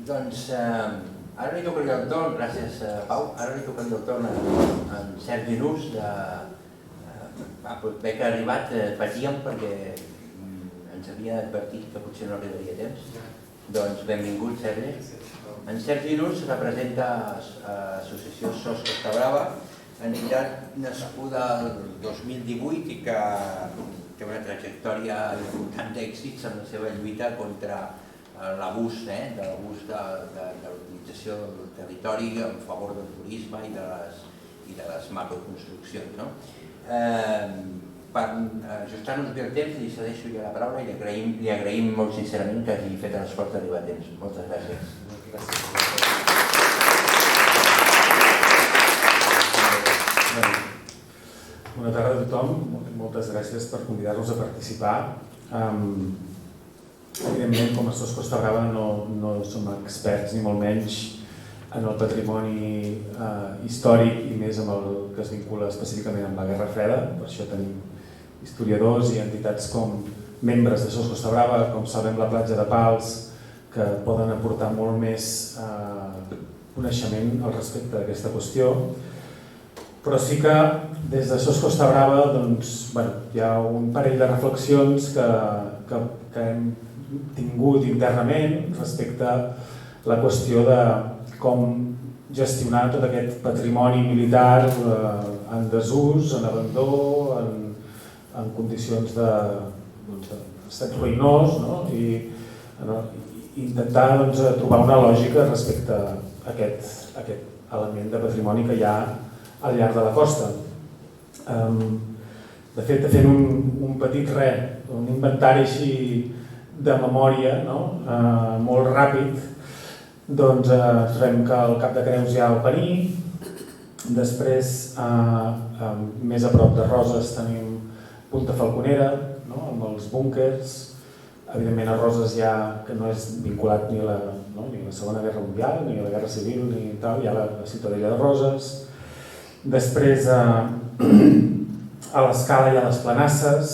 Doncs ara li tocaria el torn, gràcies Pau, ara li tocaria el torn a en Sergi Nus. Bé que ha arribat, patíem perquè ens havia advertit que potser no arribaria a temps. Doncs benvingut, Sergi. En Sergi Nus representa l'associació SOS Costa Brava, entitat nascuda el 2018 i que té una trajectòria important d'èxits en la seva lluita contra l'abús de l'utilització del territori en favor del turisme i de les macroconstruccions. Per ajustar-nos bé el temps, li cedeixo ja la paraula i li agraïm molt sincerament que hagi fet l'esforç d'arribar a temps. Moltes gràcies. Bona tarda a tothom, moltes gràcies per convidar-nos a participar. Evidentment, com a SOS Costa Brava no som experts ni molt menys en el patrimoni històric i més amb el que es vincula específicament amb la Guerra Freda. Per això tenim historiadors i entitats com membres de SOS Costa Brava, com Salvem la Platja de Pals, que poden aportar molt més coneixement al respecte d'aquesta qüestió. Però sí que des de SOS Costa Brava hi ha un parell de reflexions que hem tingut internament respecte a la qüestió de com gestionar tot aquest patrimoni militar en desús, en abandó, en condicions d'estat ruïnós, i intentar trobar una lògica respecte a aquest element de patrimoni que hi ha al llarg de la costa. De fet, fent un petit un inventari així de memòria molt ràpid, trobem que al Cap de Creus hi ha el Pení, després més a prop de Roses tenim Punta Falconera, amb els búnkers. Evidentment a Roses hi ha, que no és vinculat ni a la Segona Guerra Mundial, ni a la Guerra Civil, ni tal, hi ha la Ciutadella de Roses. Després a l'Escala hi ha les Planasses,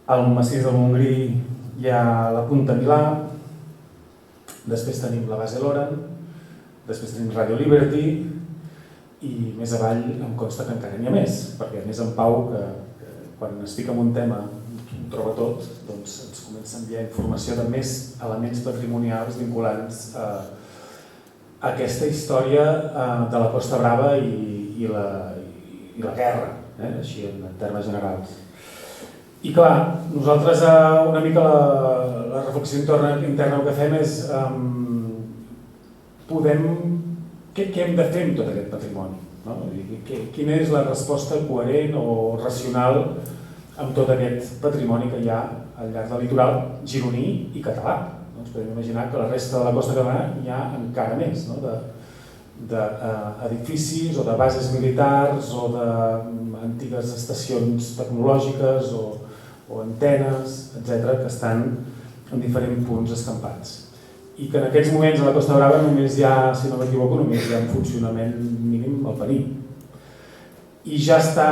al massís del Montgrí hi ha la Punta Milà, després tenim la Base Loren, després tenim Radio Liberty i més avall em consta que encara n'hi ha més, perquè a més en Pau, que quan es fica en un tema ho troba tot, doncs ens comença a enviar informació de més elements patrimonials vinculants a aquesta història de la Costa Brava i la guerra, així en termes generals. I clar, nosaltres una mica la reflexió interna que fem és què hem de fer amb tot aquest patrimoni? Quina és la resposta coherent o racional amb tot aquest patrimoni que hi ha al llarg del litoral gironí i català? Ens podem imaginar que a la resta de la costa catalana hi ha encara més d'edificis o de bases militars o d'antigues estacions tecnològiques o antenes, etc., que estan en diferents punts escampats. I que en aquests moments a la Costa Brava només hi ha, si no m'equivoco, només hi ha en funcionament mínim el Pení. I ja està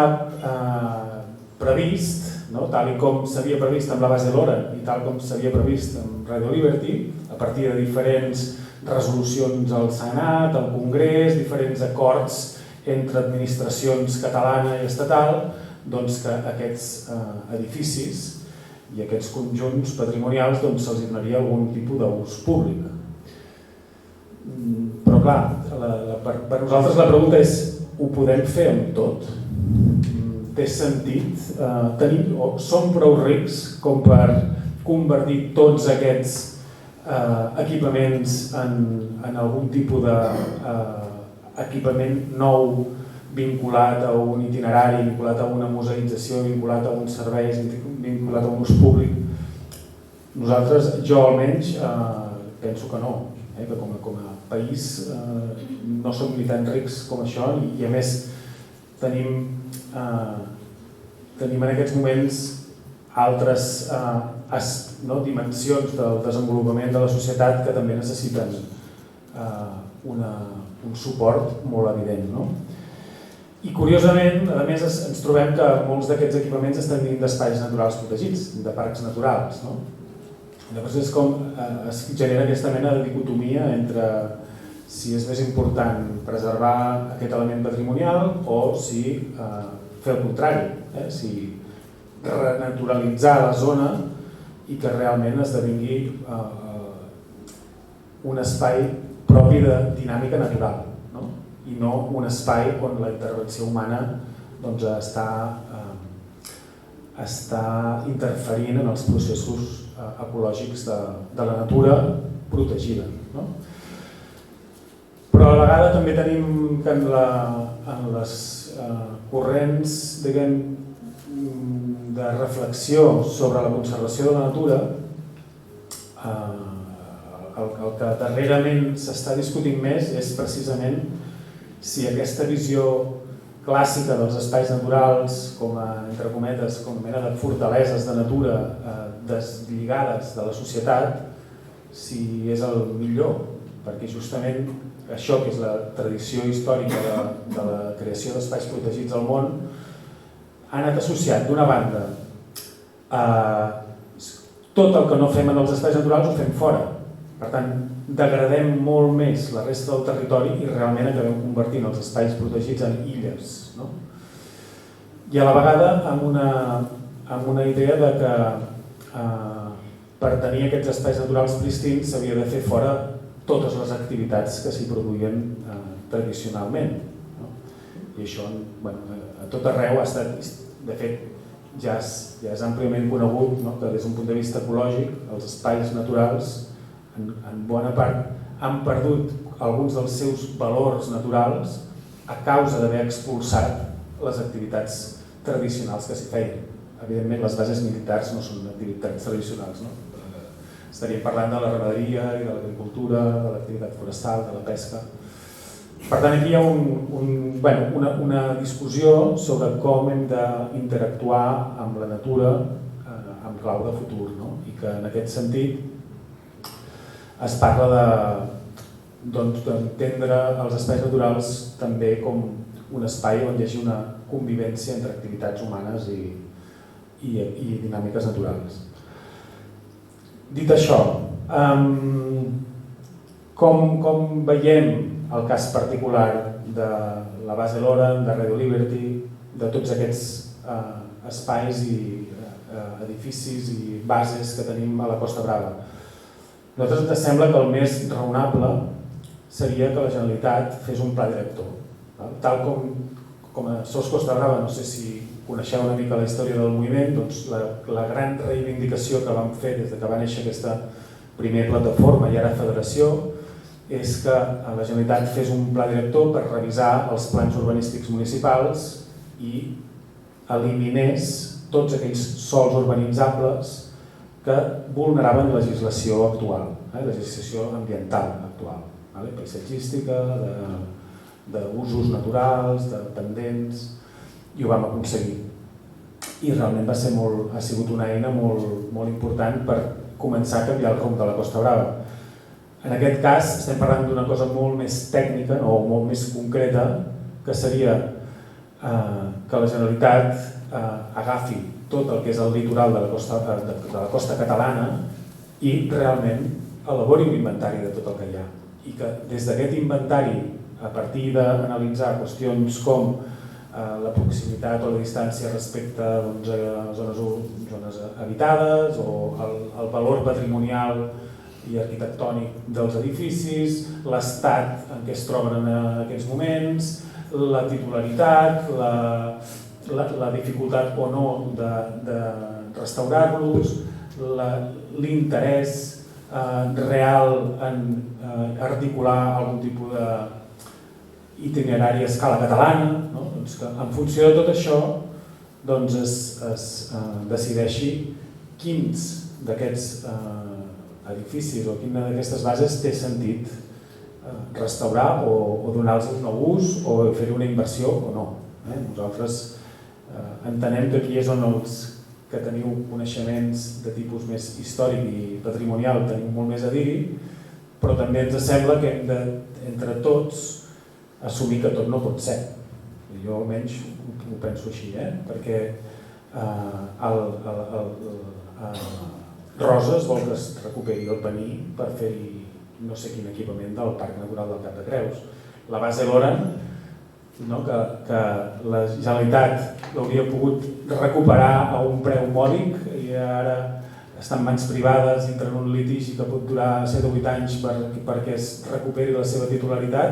previst, tal com s'havia previst amb la Base Loren i tal com s'havia previst amb Radio Liberty, a partir de diferents resolucions al Senat, al Congrés, diferents acords entre administracions catalana i estatal, doncs que aquests edificis i aquests conjunts patrimonials se'ls donaria algun tipus d'ús públic. Però clar, per nosaltres la pregunta és: ho podem fer amb tot? Té sentit? Som prou rics com per convertir tots aquests equipaments en algun tipus d'equipament nou vinculat a un itinerari, vinculat a una museïtzació, vinculat a uns serveis, vinculat a un ús públic? Nosaltres, jo almenys, penso que no, que com a país no som ni tan rics com això i a més tenim en aquests moments altres dimensions del desenvolupament de la societat que també necessiten un suport molt evident. I curiosament, a més, ens trobem que molts d'aquests equipaments estan dins d'espais naturals protegits, de parcs naturals. Llavors és com es genera aquesta mena de dicotomia entre si és més important preservar aquest element patrimonial o si fer el contrari, si renaturalitzar la zona i que realment esdevingui un espai propi de dinàmica natural, no? I no un espai on la intervenció humana doncs, està interferint en els processos ecològics de la natura protegida. No? Però a la vegada també tenim que en les corrents de reflexió sobre la conservació de la natura el que darrerament s'està discutint més és precisament si aquesta visió clàssica dels espais naturals com a, entre cometes, com a mena de fortaleses de natura deslligades de la societat, si és el millor, perquè justament això que és la tradició històrica de la creació d'espais protegits al món ha anat associat d'una banda a tot el que no fem en els espais naturals ho fem fora. Per tant, degradem molt més la resta del territori i realment acabem convertint els espais protegits en illes. No? I a la vegada amb una idea de que per tenir aquests espais naturals pristins s'havia de fer fora totes les activitats que s'hi produïen tradicionalment. No? I això a tot arreu ha estat, de fet, ja és àmpliament conegut, no? Que des d'un punt de vista ecològic els espais naturals en bona part han perdut alguns dels seus valors naturals a causa d'haver expulsat les activitats tradicionals que s'hi feien. Evidentment, les bases militars no són activitats tradicionals. No? Estaríem parlant de la ramaderia i de l'agricultura, de l'activitat forestal, de la pesca. Per tant, aquí hi ha una discussió sobre com hem d'interactuar amb la natura en clau de futur. No? I que en aquest sentit es parla d'entendre els espais naturals també com un espai on hi hagi una convivència entre activitats humanes i dinàmiques naturals. Dit això, com veiem el cas particular de la base Loren, de Radio Liberty, de tots aquests espais i edificis i bases que tenim a la Costa Brava? A nosaltres ens sembla que el més raonable seria que la Generalitat fes un pla director. Tal com a SOS Costa Brava, no sé si coneixeu una mica la història del moviment, doncs la gran reivindicació que vam fer des que va néixer aquesta primera plataforma i ara federació és que la Generalitat fes un pla director per revisar els plans urbanístics municipals i eliminés tots aquells sòls urbanitzables que vulneraven legislació actual, legislació ambiental actual, paisatgística, d'usos naturals, de pendents, i ho vam aconseguir. I realment ha sigut una eina molt important per començar a canviar el rumb de la Costa Brava. En aquest cas estem parlant d'una cosa molt més tècnica o molt més concreta, que seria que la Generalitat agafi tot el que és el litoral de la costa catalana i realment elabori un inventari de tot el que hi ha. I que des d'aquest inventari, a partir d'analitzar qüestions com la proximitat o la distància respecte a zones habitades o el valor patrimonial i arquitectònic dels edificis, l'estat en què es troben en aquests moments, la titularitat, la dificultat o no de restaurar-los, l'interès real en articular algun tipus d'itinerari a escala catalana, no? Doncs que en funció de tot això es decideixi quins d'aquests edificis o quina d'aquestes bases té sentit restaurar o donar-los un nou ús o fer-hi una inversió o no. Nosaltres entenem que aquí és on els que teniu coneixements de tipus més històric i patrimonial tenim molt més a dir-hi, però també ens sembla que hem de, entre tots, assumir que tot no pot ser. Jo almenys ho penso així, perquè Roses vol que es recuperi el Pení per fer-hi no sé quin equipament del Parc Natural del Cap de Creus. La base Loren, no? que la Generalitat l'hauria pogut recuperar a un preu mòdic i ara està en mans privades, entra en un litigi que pot durar 7 o 8 anys perquè es recuperi la seva titularitat,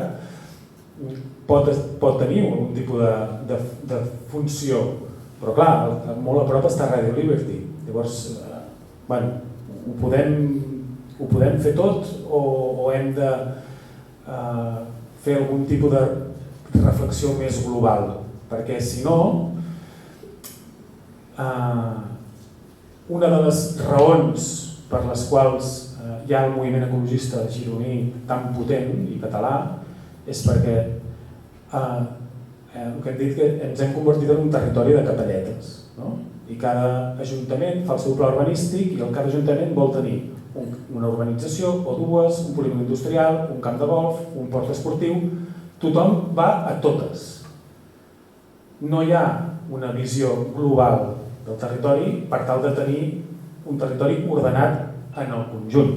pot tenir algun tipus de funció, però clar, molt a prop està Radio Liberty. Llavors, ho podem fer tot o hem de fer algun tipus de reflexió més global? Perquè si no, una de les raons per les quals hi ha el moviment ecologista gironí tan potent i català és perquè el que hem dit que ens hem convertit en un territori de capelletes, no? I cada ajuntament fa el seu pla urbanístic i cada ajuntament vol tenir una urbanització o dues, un polígon industrial, un camp de golf, un port esportiu. Tothom va a totes. No hi ha una visió global del territori per tal de tenir un territori ordenat en el conjunt.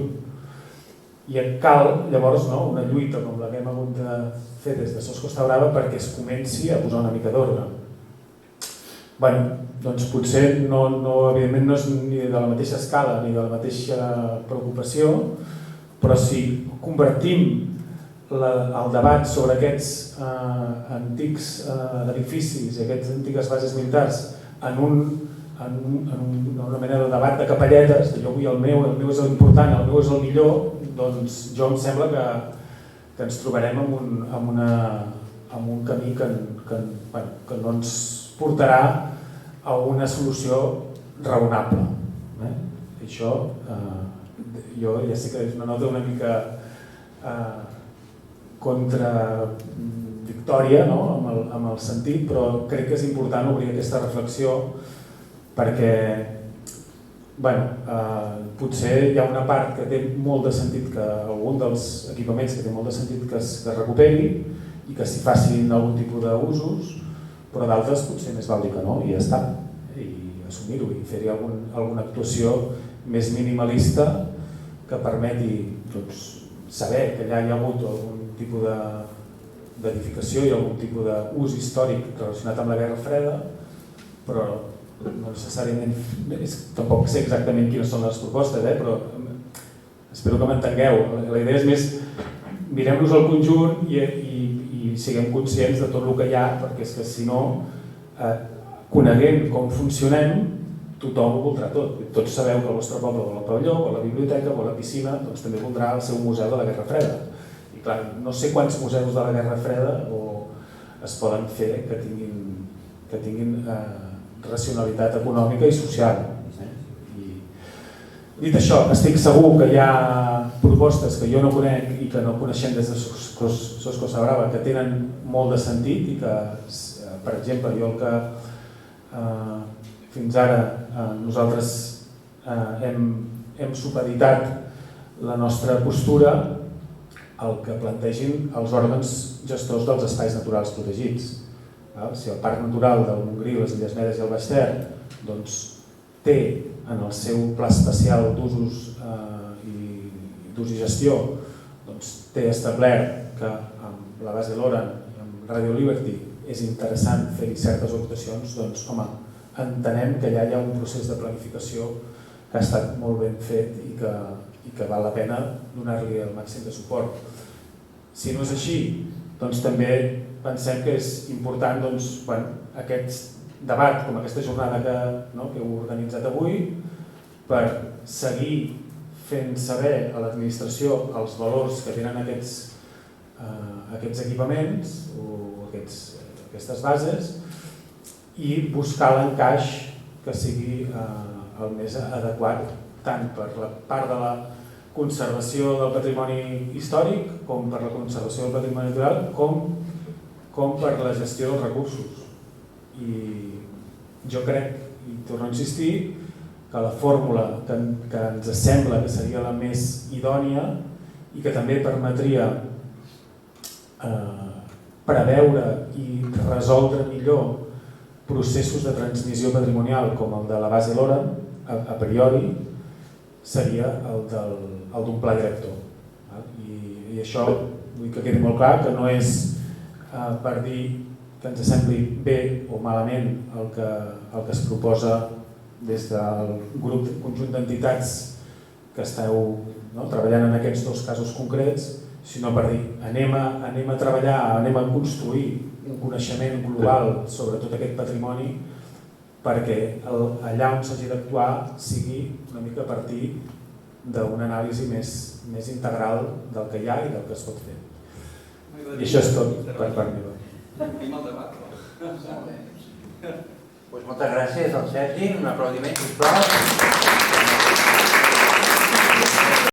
I cal llavors una lluita com la que hem hagut de fer des de Sos Costa Brava perquè es comenci a posar una mica d'ordre. Doncs potser evidentment no és ni de la mateixa escala ni de la mateixa preocupació, però si convertim el debat sobre aquests antics edificis i aquestes antigues bases militars en una mena de debat de capelletes, jo vull el meu és l'important, el meu és el millor, doncs jo em sembla que ens trobarem en un camí que no ens portarà a una solució raonable. Això jo ja sé que és una nota una mica contra Victòria, amb el sentit, però crec que és important obrir aquesta reflexió perquè potser hi ha una part que té molt de sentit, que algun dels equipaments que té molt de sentit que es recuperi i que s'hi facin algun tipus d'usos, però d'altres potser més val dir que no i ja està, i assumir-ho i fer-hi alguna actuació més minimalista que permeti saber que allà hi ha hagut algun tipus d'edificació i algun tipus d'ús històric relacionat amb la Guerra Freda, però no necessàriament, tampoc sé exactament quines són les propostes, però espero que m'entengueu. La idea és més, mirem-nos al conjunt i siguem conscients de tot el que hi ha, perquè és que si no, coneguent com funcionem, tothom ho voldrà tot. Tots sabeu que el vostre poble vol el pavelló, vol la biblioteca, vol la piscina, doncs també voldrà el seu museu de la Guerra Freda. I clar, no sé quants museus de la Guerra Freda es poden fer que tinguin racionalitat econòmica i social. Dit això, estic segur que hi ha propostes que jo no conec i que no coneixem des de Sos Costa Brava que tenen molt de sentit i que, per exemple, jo el que fins ara nosaltres hem supeditat la nostra postura al que plantegin els òrgans gestors dels espais naturals protegits. Si el Parc Natural del Montgrí, les Illes Medes i el Baix Ter té en el seu pla especial d'usos i gestió, té establert que amb la base Loren i amb Radio Liberty és interessant fer-hi certes actuacions, doncs home, entenem que allà hi ha un procés de planificació que ha estat molt ben fet i que val la pena donar-li el màxim de suport. Si no és així, doncs també pensem que és important aquest debat, com aquesta jornada que heu organitzat avui, per seguir fent saber a l'administració els valors que tenen aquests equipaments o aquestes bases i buscar l'encaix que sigui el més adequat tant per la part de la conservació del patrimoni històric com per la conservació del patrimoni natural com per la gestió dels recursos. I jo crec, i torno a insistir, que la fórmula que ens sembla que seria la més idònia i que també permetria preveure i resoldre millor processos de transmissió patrimonial com el de la base Loren, a priori, seria el d'un pla director. I això vull que quedi molt clar, que no és per dir que ens sembli bé o malament el que es proposa des del grup conjunt d'entitats que esteu treballant en aquests dos casos concrets, sinó per dir anem a treballar, anem a construir un coneixement global sobre tot aquest patrimoni perquè allà on s'hagi d'actuar sigui una mica a partir d'una anàlisi més integral del que hi ha i del que es pot fer. I això és tot per part meva. Tenim el debat, però... Moltes gràcies al Sergi, un aplaudiment, sisplau.